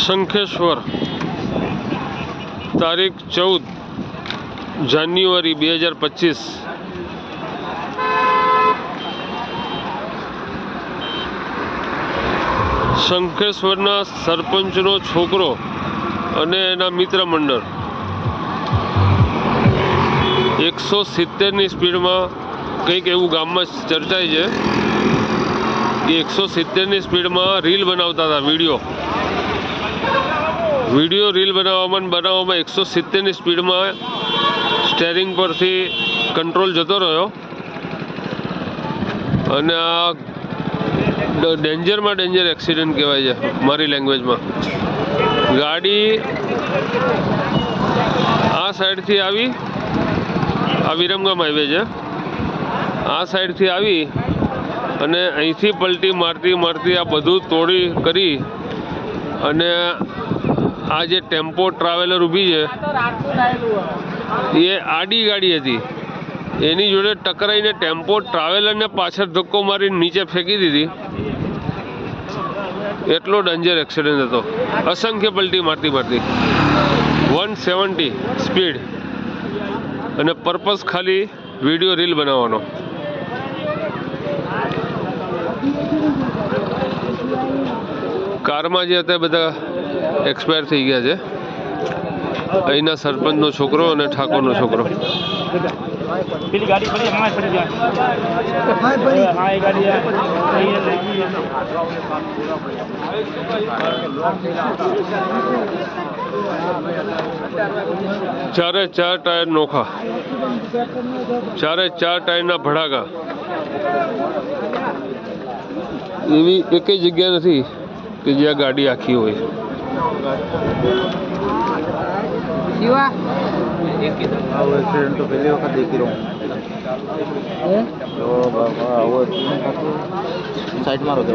શંખેશ્વર તારીખ 14 જાન્યુઆરી 2025 શંખેશ્વરના સરપંચનો છોકરો અને એના મિત્ર મંડળ 170ની સ્પીડમાં કંઈક એવું ગામમાં ચર્ચાય છે કે 170ની સ્પીડમાં રીલ બનાવતા હતા. વિડીયો રીલ બનાવવામાં 170ની સ્પીડમાં સ્ટેરિંગ પરથી કંટ્રોલ જતો રહ્યો અને આ ડેન્જરમાં ડેન્જર એક્સિડન્ટ કહેવાય છે મારી લેંગ્વેજમાં. ગાડી આ સાઈડથી આવી, આ વિરમગામ હાઈવે છે, આ સાઈડથી આવી અને અહીંથી પલટી મારતી આ બધું તોડી કરી અને આ જે ટેમ્પો ટ્રાવેલર ઊભી છે એ આડી ગાડી હતી, એની જોડે ટકરાઈને ટેમ્પો ટ્રાવેલરને પાછળ ધક્કો મારીને નીચે ફેંકી દીધી. એટલો ડેન્જર એક્સિડન્ટ હતો. અસંખ્ય પલટી મારતી 170 સ્પીડ અને પર્પઝ ખાલી વિડીયો રીલ બનાવવાનો. કારમાં જે હતા બધા એક્સપાયર થઈ ગયા છે. અહીંના સરપંચનો છોકરો અને ઠાકોરનો છોકરો. ચારે ચાર ટાયર નોખા, ચારે ચાર ટાયરના ભડાકા. એવી એકેય જગ્યા નથી કે જ્યાં ગાડી આખી હોય. एक्सीडेंट तो पहली वक्त देख रहा हूँ तो वो साइड मारो दो.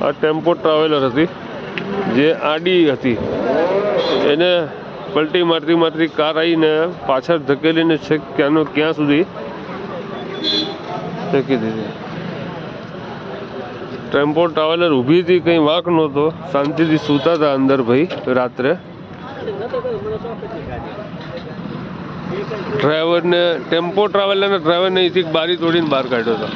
આ ટેમ્પો ટ્રાવેલર હતી જે આડી હતી, એને પલટી મારતી કાર આવીને પાછળ ધકેલીને છેક ક્યાં સુધી ફેંકી દીધી. ટેમ્પો ટ્રાવેલર ઊભી હતી, કંઈ વાંક નહોતો, શાંતિથી સૂતા હતા અંદર ભાઈ રાત્રે. ડ્રાઈવરને ટેમ્પો ટ્રાવેલરના ડ્રાઈવરને અહીંથી બારી તોડીને બહાર કાઢ્યો હતો.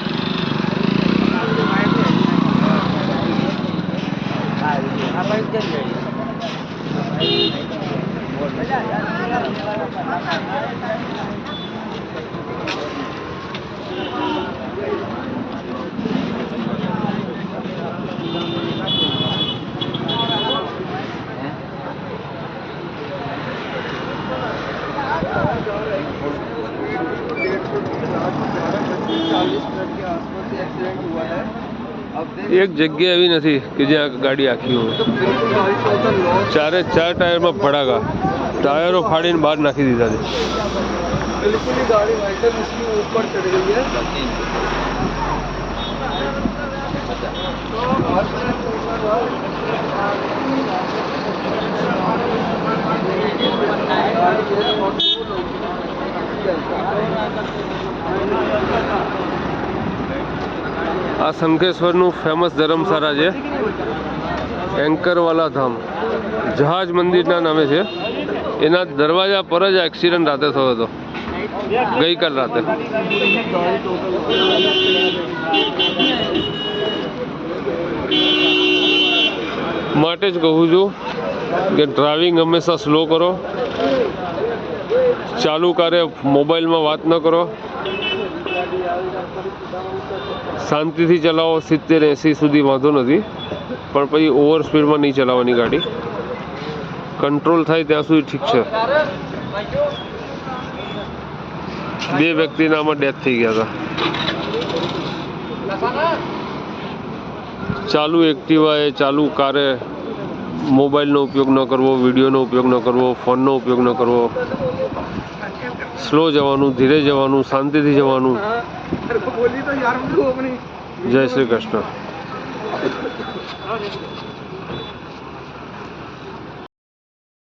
એક જગ્યા એવી નથી કે જ્યાં ગાડી આખી હોય. ચારે ચાર ટાયરમાં ભડાકા, ટાયરો ફાડીને બહાર નાખી દીધા છે. આ શંખેશ્વરનું ફેમસ ધર્મશાળા છે, એન્કરવાલા ધામ, જહાજ મંદિરના નામે છે. એના દરવાજા પર જ એક્સિડન્ટ રાતે થયો હતો, ગઈકાલ રાતે. માટે જ કહું છું કે ડ્રાઇવિંગ હંમેશા સ્લો કરો, ચાલુ કારે મોબાઈલમાં વાત ન કરો, શાંતિથી ચલાવો. 70-80 સુધી વાંધો નથી, પણ પછી ઓવર સ્પીડમાં નહીં ચલાવવાની ગાડી. કંટ્રોલ થાય ત્યાં સુધી ઠીક છે. 2 વ્યક્તિના આમાં ડેથ થઈ ગયા હતા. ચાલુ એક્ટિવાએ, ચાલુ કારે મોબાઈલનો ઉપયોગ ન કરવો, વિડીયોનો ઉપયોગ ન કરવો, ફોનનો ઉપયોગ ન કરવો. સ્લો જવાનું, ધીરે જવાનું, શાંતિથી જવાનું. જય શ્રી કૃષ્ણ.